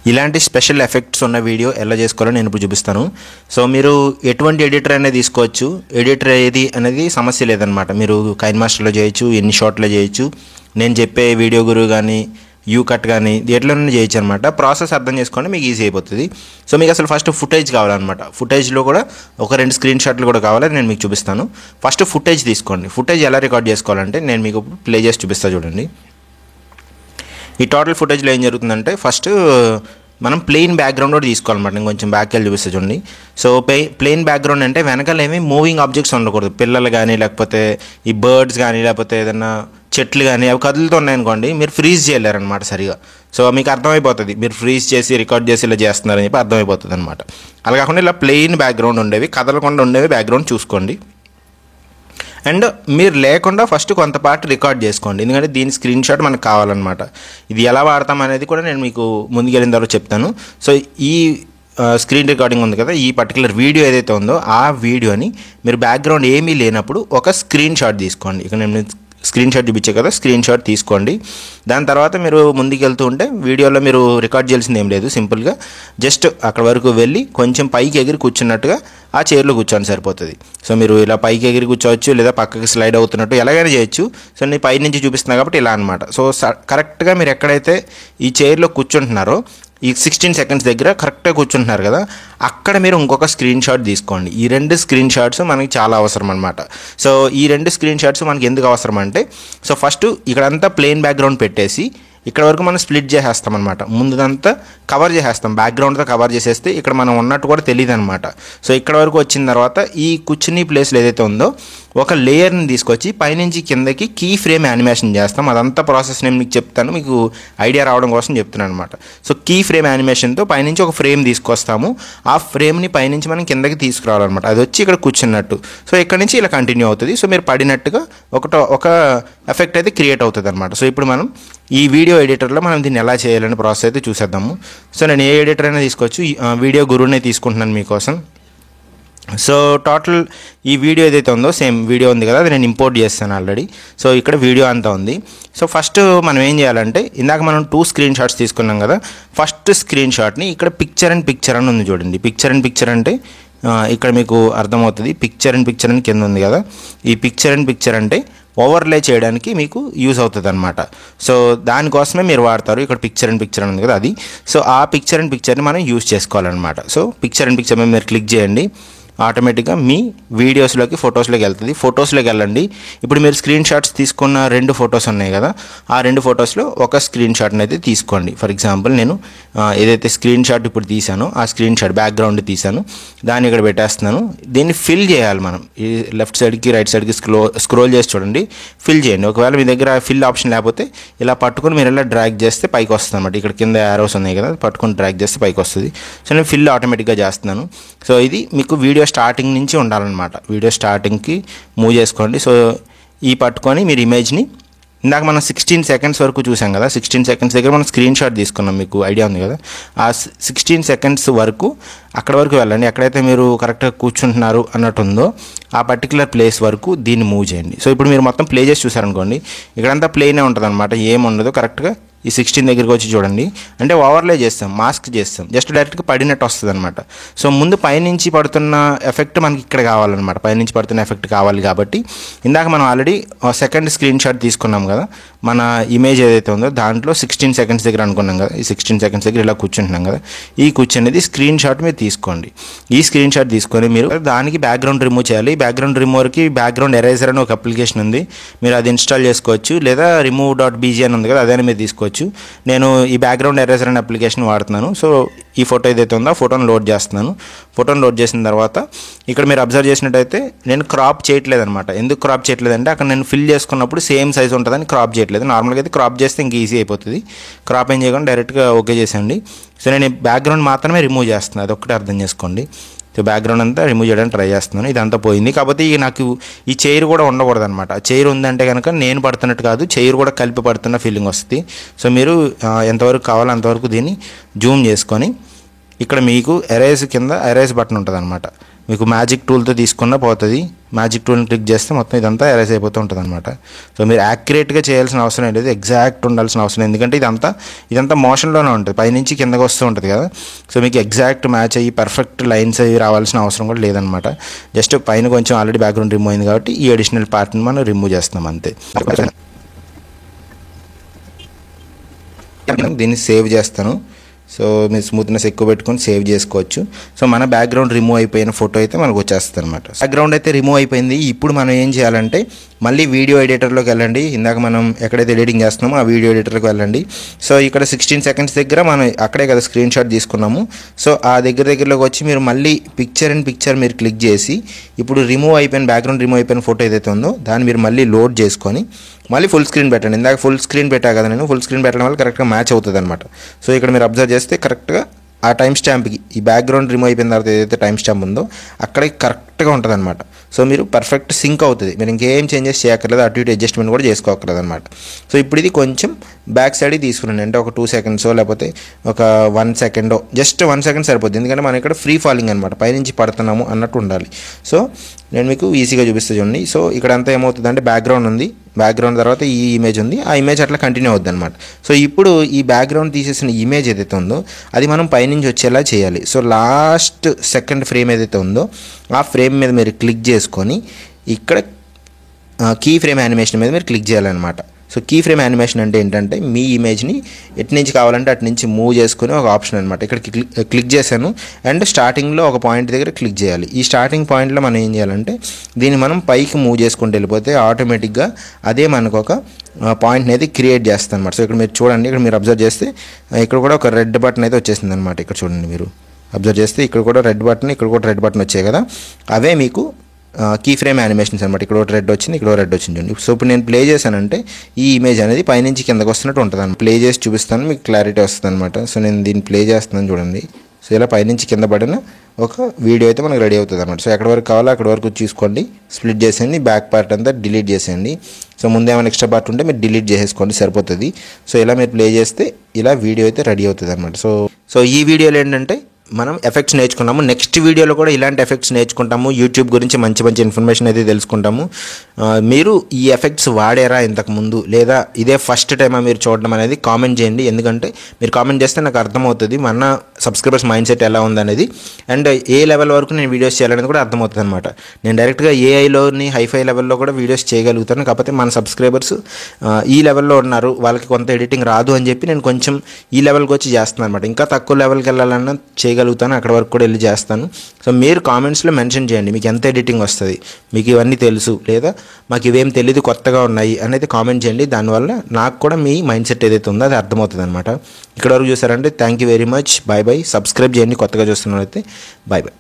ఇలాంటి special effects ఉన్న video ఎలా చేసుకోవాలో నేను ఇప్పుడు చూపిస్తాను. సో మీరు ఎటువంటి ఎడిటర్ అనేది తీసుకోవచ్చు. ఎడిటర్ ఏది అనేది సమస్య లేదనమాట. మీరు కైన్ మాస్టర్లో చేయొచ్చు, ఎన్ని షాట్లో చేయొచ్చు, నేను చెప్పే వీడియో గురు కానీ యూ కట్ కానీ ఎట్లనే చేయొచ్చు అనమాట. ప్రాసెస్ అర్థం చేసుకోండి, మీకు ఈజీ అయిపోతుంది. సో మీకు అసలు ఫస్ట్ ఫుటేజ్ కావాలన్నమాట. ఫుటేజ్లో కూడా ఒక 2 స్క్రీన్ షాట్లు కూడా కావాలి, నేను మీకు చూపిస్తాను. ఫస్ట్ ఫుటేజ్ తీసుకోండి. ఫుటేజ్ ఎలా రికార్డ్ చేసుకోవాలంటే నేను మీకు ప్లే చేసి చూపిస్తాను చూడండి. ఈ టోటల్ ఫుటేజ్లో ఏం జరుగుతుందంటే ఫస్ట్ మనం ప్లెయిన్ బ్యాక్గ్రౌండ్ కూడా తీసుకోవాలన్నమాట. నేను కొంచెం బ్యాక్ వెళ్ళి చూపిస్తా చూడండి. సో ప్లెయిన్ బ్యాక్గ్రౌండ్ అంటే వెనకాల ఏమి మూవింగ్ ఆబ్జెక్ట్స్ ఉండకూడదు. పిల్లలు కానీ లేకపోతే ఈ బర్డ్స్ కానీ లేకపోతే ఏదైనా చెట్లు కానీ అవి కదులుతూ ఉన్నాయనుకోండి, మీరు ఫ్రీజ్ చేయలేరనమాట సరిగా. సో మీకు అర్థమైపోతుంది, మీరు ఫ్రీజ్ చేసి రికార్డ్ చేసి ఇలా చేస్తున్నారని చెప్పి అర్థమైపోతుంది అనమాట. అలా కాకుండా ఇలా ప్లెయిన్ బ్యాక్గ్రౌండ్ ఉండేవి, కదలకుండా ఉండేవి బ్యాక్గ్రౌండ్ చూసుకోండి. అండ్ మీరు లేకుండా ఫస్ట్ కొంత పార్ట్ రికార్డ్ చేసుకోండి, ఎందుకంటే దీని స్క్రీన్ షాట్ మనకు కావాలన్నమాట. ఇది ఎలా వాడతాం అనేది కూడా నేను మీకు ముందుకెళ్ళిన తర్వాత చెప్తాను. సో ఈ స్క్రీన్ రికార్డింగ్ ఉంది కదా, ఈ పర్టికులర్ వీడియో ఏదైతే ఉందో ఆ వీడియోని మీరు బ్యాక్గ్రౌండ్ ఏమీ లేనప్పుడు ఒక స్క్రీన్ షాట్ తీసుకోండి. ఇక నేను స్క్రీన్ షాట్ చూపించే కదా, స్క్రీన్ షాట్ తీసుకోండి. దాని తర్వాత మీరు ముందుకు వెళ్తూ ఉంటే వీడియోలో మీరు రికార్డ్ చేయాల్సింది ఏం లేదు, సింపుల్గా జస్ట్ అక్కడ వరకు వెళ్ళి కొంచెం పైకి ఎగిరి కూర్చున్నట్టుగా ఆ చైర్లో కూర్చోండి సరిపోతుంది. సో మీరు ఇలా పైకి ఎగిరి కూర్చోవచ్చు, లేదా పక్కకి స్లైడ్ అవుతున్నట్టు ఎలాగైనా చేయొచ్చు. సో నేను పై నుంచి చూపిస్తున్నా కాబట్టి ఇలా అనమాట. సో కరెక్ట్గా మీరు ఎక్కడైతే ఈ చైర్లో కూర్చుంటున్నారో ఈ 16 సెకండ్స్ దగ్గర కరెక్ట్గా కూర్చుంటున్నారు కదా, అక్కడ మీరు ఇంకొక స్క్రీన్ షాట్ తీసుకోండి. ఈ 2 స్క్రీన్ షాట్స్ మనకి చాలా అవసరం అనమాట. సో ఈ 2 స్క్రీన్ షాట్స్ మనకి ఎందుకు అవసరం అంటే, సో ఫస్ట్ ఇక్కడంతా ప్లెయిన్ బ్యాక్గ్రౌండ్ పెట్టేసి ఇక్కడ వరకు మనం స్ప్లిట్ చేసేస్తాం అనమాట. ముందుదంతా కవర్ చేసేస్తాం, బ్యాక్గ్రౌండ్తో కవర్ చేసేస్తే ఇక్కడ మనం ఉన్నట్టు కూడా తెలియదు అనమాట. సో ఇక్కడ వరకు వచ్చిన తర్వాత ఈ కూర్చుని ప్లేస్లో ఏదైతే ఉందో ఒక లేయర్ని తీసుకొచ్చి పైనుంచి కిందకి కీ ఫ్రేమ్ యానిమేషన్ చేస్తాం. అదంతా ప్రాసెస్ నేను మీకు చెప్తాను, మీకు ఐడియా రావడం కోసం చెప్తున్నాను అనమాట. సో కీ ఫ్రేమ్ యానిమేషన్తో పైనుంచి ఒక ఫ్రేమ్ తీసుకొస్తాము. ఆ ఫ్రేమ్ని పైనుంచి మనం కిందకి తీసుకురావాలన్నమాట. అది వచ్చి ఇక్కడ కూర్చున్నట్టు. సో ఇక్కడ నుంచి ఇలా కంటిన్యూ అవుతుంది. సో మీరు పడినట్టుగా ఒక ఎఫెక్ట్ అయితే క్రియేట్ అవుతుంది అనమాట. సో ఇప్పుడు మనం ఈ వీడియో ఎడిటర్లో మనం దీన్ని ఎలా చేయాలనే ప్రాసెస్ అయితే చూసేద్దాము. సో నేను ఏ ఎడిటర్ అయినా తీసుకోవచ్చు, వీడియో గురువునే తీసుకుంటున్నాను మీకోసం. సో టోటల్ ఈ వీడియో ఏదైతే ఉందో సేమ్ వీడియో ఉంది కదా, అది నేను ఇంపోర్ట్ చేస్తాను ఆల్రెడీ. సో ఇక్కడ వీడియో అంతా ఉంది. సో ఫస్ట్ మనం ఏం చేయాలంటే, ఇందాక మనం 2 స్క్రీన్ షాట్స్ తీసుకున్నాం కదా, ఫస్ట్ స్క్రీన్ షాట్ని ఇక్కడ పిక్చర్ అండ్ పిక్చర్ అని ఉంది చూడండి. పిక్చర్ అండ్ పిక్చర్ అంటే ఇక్కడ మీకు అర్థమవుతుంది. పిక్చర్ అండ్ పిక్చర్ అని కింద ఉంది కదా, ఈ పిక్చర్ అండ్ పిక్చర్ అంటే ఓవర్లే చేయడానికి మీకు యూజ్ అవుతుంది అనమాట. సో దానికోసమే మీరు వాడతారు. ఇక్కడ పిక్చర్ అండ్ పిక్చర్ అని ఉంది కదా అది. సో ఆ పిక్చర్ అండ్ పిక్చర్ని మనం యూజ్ చేసుకోవాలన్నమాట. సో పిక్చర్ అండ్ పిక్చర్ మీద మీరు క్లిక్ చేయండి, ఆటోమేటిక్గా మీ వీడియోస్లోకి ఫొటోస్లోకి వెళ్తుంది. ఫొటోస్లోకి వెళ్ళండి. ఇప్పుడు మీరు స్క్రీన్ షాట్స్ తీసుకున్న 2 ఫొటోస్ ఉన్నాయి కదా, ఆ 2 ఫొటోస్లో ఒక స్క్రీన్ షాట్ని అయితే తీసుకోండి. ఫర్ ఎగ్జాంపుల్ నేను ఏదైతే స్క్రీన్ షాట్ ఇప్పుడు తీసానో ఆ స్క్రీన్ షాట్ బ్యాక్గ్రౌండ్ తీసాను, దాన్ని ఇక్కడ పెట్టేస్తున్నాను. దీన్ని ఫిల్ చేయాలి మనం. ఈ లెఫ్ట్ సైడ్కి రైట్ సైడ్కి స్క్రోల్ చేసి చూడండి, ఫిల్ చేయండి. ఒకవేళ మీ దగ్గర ఫిల్ ఆప్షన్ లేకపోతే ఇలా పట్టుకొని మీరు ఇలా డ్రాగ్ చేస్తే పైకి వస్తుంది అనమాట. ఇక్కడ కింద యారోస్ ఉన్నాయి కదా, పట్టుకొని డ్రాగ్ చేస్తే పైకి వస్తుంది. సో నేను ఫిల్ ఆటోమేటిక్గా చేస్తున్నాను. సో ఇది మీకు వీడియో స్టార్టింగ్ నుంచి ఉండాలన్నమాట. వీడియో స్టార్టింగ్కి మూవ్ చేసుకోండి. సో ఈ పట్టుకొని మీరు ఇమేజ్ని ఇందాక మనం 16 సెకండ్స్ వరకు చూసాం కదా, 16 సెకండ్స్ దగ్గర మనం స్క్రీన్ షాట్ తీసుకున్నాం, మీకు ఐడియా ఉంది కదా. ఆ 16 సెకండ్స్ వరకు అక్కడ వరకు వెళ్ళండి. ఎక్కడైతే మీరు కరెక్ట్గా కూర్చుంటున్నారు అన్నట్టు ఉందో ఆ పర్టికులర్ ప్లేస్ వరకు దీన్ని మూవ్ చేయండి. సో ఇప్పుడు మీరు మొత్తం ప్లే చేసి చూసారనుకోండి, ఇక్కడంతా ప్లేనే ఉంటుంది అనమాట, ఏముండదు. కరెక్ట్గా ఈ 16 దగ్గరికి వచ్చి చూడండి, అంటే ఓవర్లే చేస్తాం, మాస్క్ చేస్తాం, జస్ట్ డైరెక్ట్గా పడినట్టు వస్తుంది అనమాట. సో ముందు పైనుంచి పడుతున్న ఎఫెక్ట్ మనకి ఇక్కడ కావాలన్నమాట. పైనుంచి పడుతున్న ఎఫెక్ట్ కావాలి కాబట్టి ఇందాక మనం ఆల్రెడీ సెకండ్ స్క్రీన్ షాట్ తీసుకున్నాం కదా, మన ఇమేజ్ ఏదైతే ఉందో దాంట్లో 16 సెకండ్స్ దగ్గర అనుకున్నాం కదా, ఈ 16 సెకండ్స్ దగ్గర ఇలా కూర్చుంటున్నాం కదా, ఈ కూర్చునేది స్క్రీన్ షాట్ మీరు తీసుకోండి. ఈ స్క్రీన్ షాట్ తీసుకొని మీరు దానికి బ్యాక్గ్రౌండ్ రిమూవ్ చేయాలి. బ్యాక్గ్రౌండ్ రిమూవర్కి బ్యాక్గ్రౌండ్ ఎరేజర్ అని ఒక అప్లికేషన్ ఉంది, మీరు అది ఇన్స్టాల్ చేసుకోవచ్చు. లేదా remove.bg అని ఉంది కదా, అదైనా మీరు తీసుకోవచ్చు. నేను ఈ బ్యాక్గ్రౌండ్ ఎరేజర్ అనే అప్లికేషన్ వాడుతున్నాను. సో ఈ ఫోటో ఏదైతే ఉందో ఆ ఫోటోని లోడ్ చేస్తున్నాను. ఫోటోని లోడ్ చేసిన తర్వాత ఇక్కడ మీరు అబ్జర్వ్ చేసినట్టయితే నేను క్రాప్ చేయట్లేదు అనమాట. ఎందుకు క్రాప్ చేయట్లేదంటే అక్కడ నేను ఫిల్ చేసుకున్నప్పుడు సేమ్ సైజ్ ఉంటుందని క్రాప్ చేయట్లేదు. నార్మల్గా అయితే క్రాప్ చేస్తే ఇంక ఈజీ అయిపోతుంది. క్రాప్ ఏం చేయకుండా డైరెక్ట్గా ఓకే చేసేయండి. సో నేను బ్యాక్గ్రౌండ్ మాత్రమే రిమూవ్ చేస్తున్నాను, అది ఒక్కటే అర్థం చేసుకోండి. సో బ్యాక్గ్రౌండ్ అంతా రిమూవ్ చేయడానికి ట్రై చేస్తున్నాను. ఇదంతా పోయింది. కాకపోతే నాకు ఈ చైర్ కూడా ఉండకూడదు అనమాట. చైర్ ఉందంటే కనుక నేను పడుతున్నట్టు కాదు, చైర్ కూడా కలిపి పడుతున్న ఫీలింగ్ వస్తుంది. సో మీరు ఎంతవరకు కావాలో అంతవరకు దీన్ని జూమ్ చేసుకొని ఇక్కడ మీకు ఎరేజ్ కింద ఎరేజ్ బటన్ ఉంటుంది అనమాట. మీకు మ్యాజిక్ టూల్తో తీసుకున్నా పోతుంది. మ్యాజిక్ టూల్ని క్లిక్ చేస్తే మొత్తం ఇదంతా ఎరేజ్ అయిపోతూ ఉంటుంది అనమాట. సో మీరు యాక్యురేట్గా చేయాల్సిన అవసరం లేదు, ఎగ్జాక్ట్ ఉండాల్సిన అవసరం, ఎందుకంటే ఇదంతా మోషన్లోనే ఉంటుంది, పైనుంచి కిందకు వస్తూ ఉంటుంది కదా. సో మీకు ఎగ్జాక్ట్ మ్యాచ్ అయ్యి పర్ఫెక్ట్ లైన్స్ అయ్యి రావాల్సిన అవసరం కూడా లేదనమాట. జస్ట్ పైన కొంచెం ఆల్రెడీ బ్యాక్గ్రౌండ్ రిమూవ్ అయింది కాబట్టి ఈ అడిషనల్ పార్ట్ని మనం రిమూవ్ చేస్తాం అంతే. దీన్ని సేవ్ చేస్తాను. సో మీరు స్మూత్నెస్ ఎక్కువ పెట్టుకొని సేవ్ చేసుకోవచ్చు. సో మన బ్యాక్గ్రౌండ్ రిమూవ్ అయిపోయిన ఫోటో అయితే మనకు వచ్చేస్తుంది అనమాట. బ్యాక్గ్రౌండ్ అయితే రిమూవ్ అయిపోయింది. ఇప్పుడు మనం ఏం చేయాలంటే మళ్ళీ వీడియో ఎడిటర్లోకి వెళ్ళండి. ఇందాక మనం ఎక్కడైతే ఎడిటింగ్ చేస్తున్నామో ఆ వీడియో ఎడిటర్కి వెళ్ళండి. సో ఇక్కడ 16 సెకండ్స్ దగ్గర మనం అక్కడే కదా స్క్రీన్ షాట్ తీసుకున్నాము. సో ఆ దగ్గరలోకి వచ్చి మీరు మళ్ళీ పిక్చర్ ఇన్ పిక్చర్ మీరు క్లిక్ చేసి ఇప్పుడు బ్యాక్గ్రౌండ్ రిమూవ్ అయిపోయిన ఫోటో ఏదైతే ఉందో దాన్ని మీరు మళ్ళీ లోడ్ చేసుకొని మళ్ళీ ఫుల్ స్క్రీన్ పెట్టండి. ఇందాక ఫుల్ స్క్రీన్ పెట్టా కదా నేను, ఫుల్ స్క్రీన్ పెట్టడం వల్ల కరెక్ట్గా మ్యాచ్ అవుతుంది అనమాట. సో ఇక్కడ మీరు అబ్జర్వ్ చేస్తే కరెక్ట్గా ఆ టైం స్టాంప్కి ఈ బ్యాక్గ్రౌండ్ రిమూవ్ అయిపోయిన తర్వాత ఏదైతే టైం స్టాంప్ ఉందో అక్కడికి కరెక్ట్గా ఉంటుంది అనమాట. సో మీరు పర్ఫెక్ట్ సింక్ అవుతుంది, మీరు ఇంకేం చేంజెస్ చేయక్కర్లేదు, అటు ఇటు అడ్జస్ట్మెంట్ కూడా చేసుకోక్కర్లేదు అనమాట. సో ఇప్పుడు ఇది కొంచెం బ్యాక్ సైడ్కి తీసుకురండి, అంటే ఒక 2 సెకండ్సో లేకపోతే ఒక 1 సెకండో, జస్ట్ 1 సెకండ్ సరిపోద్ది, ఎందుకంటే మనం ఇక్కడ ఫ్రీ ఫాలింగ్ అనమాట, పైనుంచి పడుతున్నాము అన్నట్టు ఉండాలి. సో నేను మీకు ఈజీగా చూపిస్తే చూడండి. సో ఇక్కడ అంతా ఏమవుతుంది అంటే బ్యాక్గ్రౌండ్ ఉంది, బ్యాక్గ్రౌండ్ తర్వాత ఈ ఇమేజ్ ఉంది, ఆ ఇమేజ్ అట్లా కంటిన్యూ అవుద్ది అనమాట. సో ఇప్పుడు ఈ బ్యాక్గ్రౌండ్ తీసేసిన ఇమేజ్ ఏదైతే ఉందో అది మనం పైనుంచి వచ్చేలా చేయాలి. సో లాస్ట్ సెకండ్ ఫ్రేమ్ ఏదైతే ఉందో ఆ ఫ్రేమ్ మీద మీరు క్లిక్ చేసుకొని ఇక్కడ కీ ఫ్రేమ్ యానిమేషన్ మీద మీరు క్లిక్ చేయాలన్నమాట. సో కీ ఫ్రేమ్ యానిమేషన్ అంటే ఏంటంటే మీ ఇమేజ్ని ఎటు నుంచి కావాలంటే అటు నుంచి మూవ్ చేసుకుని ఒక ఆప్షన్ అనమాట. ఇక్కడ క్లిక్ చేశాను అండ్ స్టార్టింగ్లో ఒక పాయింట్ దగ్గర క్లిక్ చేయాలి. ఈ స్టార్టింగ్ పాయింట్లో మనం ఏం చేయాలంటే దీన్ని మనం పైకి మూవ్ చేసుకుంటూ వెళ్ళిపోతే ఆటోమేటిక్గా అదే మనకు ఒక పాయింట్ అనేది క్రియేట్ చేస్తుంది అనమాట. సో ఇక్కడ మీరు చూడండి, ఇక్కడ మీరు అబ్జర్వ్ చేస్తే ఇక్కడ కూడా ఒక రెడ్ బటన్ అయితే వచ్చేసింది అనమాట. ఇక్కడ చూడండి, మీరు అబ్జర్వ్ చేస్తే ఇక్కడ కూడా రెడ్ బటన్, ఇక్కడ కూడా రెడ్ బటన్ వచ్చాయి కదా, అవే మీకు కీ ఫ్రేమ్ యానిమేషన్స్ అనమాట. ఇక్కడ ఒక రెడ్ వచ్చింది, ఇక్కడ రెడ్ వచ్చింది చూడండి. సో ఇప్పుడు నేను ప్లే చేశానంటే ఈ ఇమేజ్ అనేది పైనుంచి కిందకు వస్తున్నట్టు ఉంటుంది అన్నమాట. ప్లే చేసి చూపిస్తాను, మీకు క్లారిటీ వస్తుంది అనమాట. సో నేను దీన్ని ప్లే చేస్తున్నాను చూడండి. సో ఇలా పైనుంచి కింద పడిన ఒక వీడియో అయితే మనకు రెడీ అవుతుంది అనమాట. సో ఎక్కడి వరకు కావాలో అక్కడి వరకు చూసుకోండి, స్ప్లిట్ చేసేయండి, బ్యాక్ పార్ట్ అంతా డిలీట్ చేసేయండి. సో ముందు ఏమైనా ఎక్స్ట్రా పార్ట్ ఉంటే మీరు డిలీట్ చేసేసుకోండి, సరిపోతుంది. సో ఇలా మీరు ప్లే చేస్తే ఇలా వీడియో అయితే రెడీ అవుతుంది అనమాట. సో ఈ వీడియోలో ఏంటంటే మనం ఎఫెక్ట్స్ నేర్చుకున్నాము. నెక్స్ట్ వీడియోలో కూడా ఇలాంటి ఎఫెక్ట్స్ నేర్చుకుంటాము. యూట్యూబ్ గురించి మంచి మంచి ఇన్ఫర్మేషన్ అయితే తెలుసుకుంటాము. మీరు ఈ ఎఫెక్ట్స్ వాడారా ఇంతకుముందు, లేదా ఇదే ఫస్ట్ టైమా మీరు చూడడం అనేది కామెంట్ చేయండి. ఎందుకంటే మీరు కామెంట్ చేస్తే నాకు అర్థమవుతుంది మన సబ్స్క్రైబర్స్ మైండ్ సెట్ ఎలా ఉందనేది, అండ్ ఏ లెవెల్ వరకు నేను వీడియోస్ చేయాలనేది కూడా అర్థమవుతుంది అనమాట. నేను డైరెక్ట్గా ఏఐలోని హైఫై లెవెల్లో కూడా వీడియోస్ చేయగలుగుతాను. కాకపోతే మన సబ్స్క్రైబర్స్ ఈ లెవెల్లో ఉన్నారు, వాళ్ళకి కొంత ఎడిటింగ్ రాదు అని చెప్పి నేను కొంచెం ఈ లెవెల్కి వచ్చి చేస్తున్నాను అనమాట. ఇంకా తక్కువ లెవెల్కి వెళ్ళాలన్నా చేయగలుగుతాను, అక్కడ వరకు కూడా వెళ్ళి చేస్తాను. సో మీరు కామెంట్స్లో మెన్షన్ చేయండి మీకు ఎంత ఎడిటింగ్ వస్తుంది, మీకు ఇవన్నీ తెలుసు, లేదా మాకు ఇవేం తెలియదు కొత్తగా ఉన్నాయి అనేది కామెంట్ చేయండి. దానివల్ల నాకు కూడా మీ మైండ్ సెట్ ఏదైతే ఉందో అది అర్థమవుతుంది అనమాట. ఇక్కడ వరకు చూసారంటే thank you very much. Bye bye. Subscribe చేయండి కొత్తగా చూస్తున్నట్లయితే. Bye bye.